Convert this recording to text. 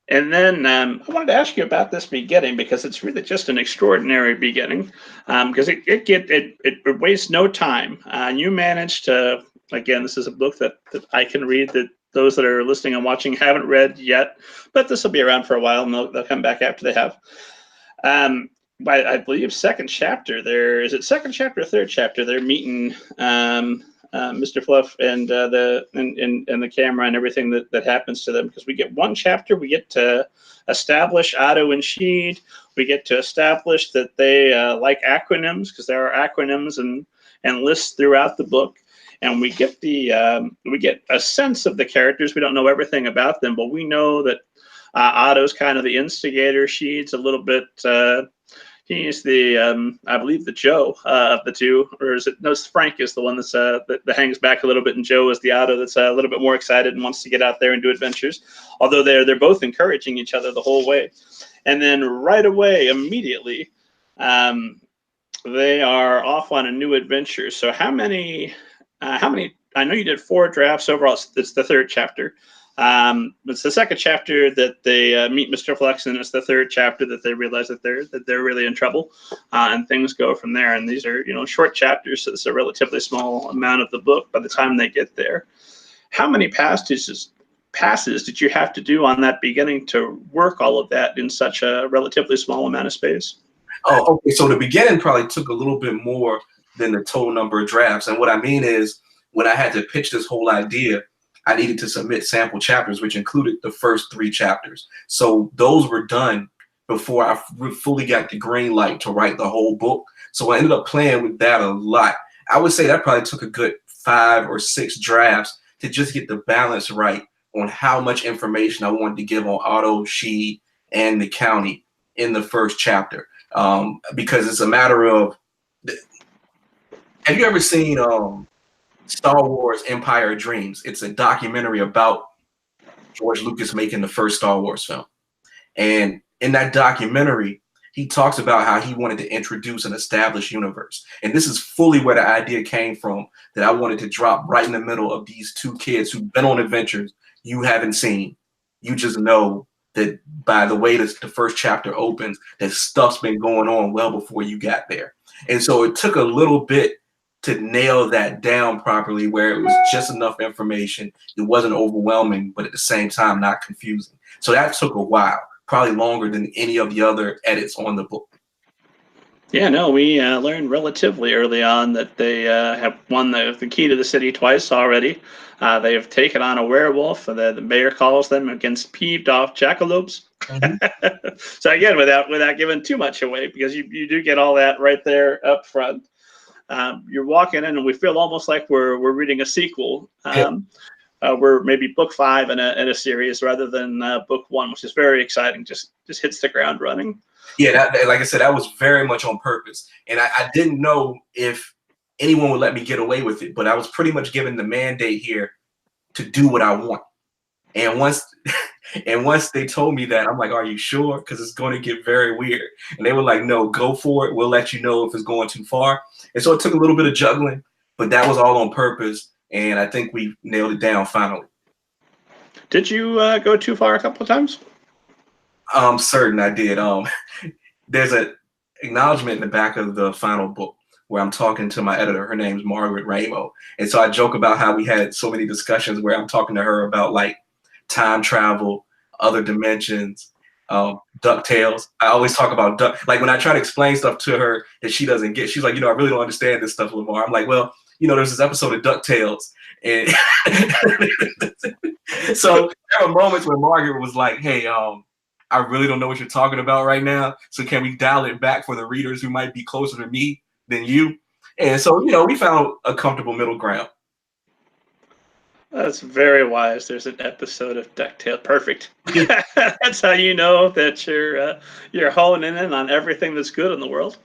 And then I wanted to ask you about this beginning because it's really just an extraordinary beginning. Because it wastes no time. You managed to, again, this is a book that I can read, that those that are listening and watching haven't read yet, but this will be around for a while and they'll come back after they have. By, I believe, second chapter, there is it second chapter or third chapter, they're meeting Mr. Fluff and the camera and everything that happens to them, because we get one chapter, we get to establish Otto and Sheed, we get to establish that they like acronyms, because there are acronyms and lists throughout the book, and we get a sense of the characters. We don't know everything about them, but we know that Otto's kind of the instigator, Sheed's a little bit. He's the, I believe, the Joe of the two, or is it? No, Frank is the one that's that hangs back a little bit, and Joe is the Otto that's a little bit more excited and wants to get out there and do adventures. Although they're both encouraging each other the whole way, and then right away, immediately, they are off on a new adventure. So how many? I know you did 4 drafts overall. It's the third chapter. It's the second chapter that they meet Mr. Flex, and it's the third chapter that they realize that they're really in trouble, and things go from there. And these are short chapters, so it's a relatively small amount of the book by the time they get there. How many passes did you have to do on that beginning to work all of that in such a relatively small amount of space? Oh, okay. So the beginning probably took a little bit more than the total number of drafts. And what I mean is, when I had to pitch this whole idea, I needed to submit sample chapters, which included the first 3 chapters. So those were done before I fully got the green light to write the whole book. So I ended up playing with that a lot. I would say that probably took a good 5 or 6 drafts to just get the balance right on how much information I wanted to give on Otto, Sheed, and the county in the first chapter. Because it's a matter of, have you ever seen Star Wars Empire of Dreams? It's a documentary about George Lucas making the first Star Wars film. And in that documentary, he talks about how he wanted to introduce an established universe. And this is fully where the idea came from, that I wanted to drop right in the middle of these 2 kids who've been on adventures you haven't seen. You just know that by the way the first chapter opens, that stuff's been going on well before you got there. And so it took a little bit to nail that down properly, where it was just enough information. It wasn't overwhelming, but at the same time, not confusing. So that took a while, probably longer than any of the other edits on the book. Yeah, no, we learned relatively early on that they have won the key to the city twice already. They have taken on a werewolf. The mayor calls them against peeved off jackalopes. Mm-hmm. So again, without giving too much away, because you do get all that right there up front. You're walking in, and we feel almost like we're reading a sequel. We're maybe book 5 in a series rather than book 1, which is very exciting. Just hits the ground running. Yeah, like I said, that was very much on purpose. And I didn't know if anyone would let me get away with it, but I was pretty much given the mandate here to do what I want. And once they told me that, I'm like, are you sure? Because it's going to get very weird. And they were like, no, go for it. We'll let you know if it's going too far. And so it took a little bit of juggling, but that was all on purpose. And I think we nailed it down finally. Did you go too far a couple of times? I'm certain I did. There's an acknowledgement in the back of the final book where I'm talking to my editor. Her name's Margaret Ramo. And so I joke about how we had so many discussions where I'm talking to her about like time travel, other dimensions, DuckTales. I always talk about like when I try to explain stuff to her that she doesn't get, she's like, I really don't understand this stuff, Lamar. I'm like, well, there's this episode of DuckTales. And so there were moments when Margaret was like, hey, I really don't know what you're talking about right now. So can we dial it back for the readers who might be closer to me than you? And so, we found a comfortable middle ground. That's very wise. There's an episode of DuckTales. Perfect. That's how you know that you're honing in on everything that's good in the world.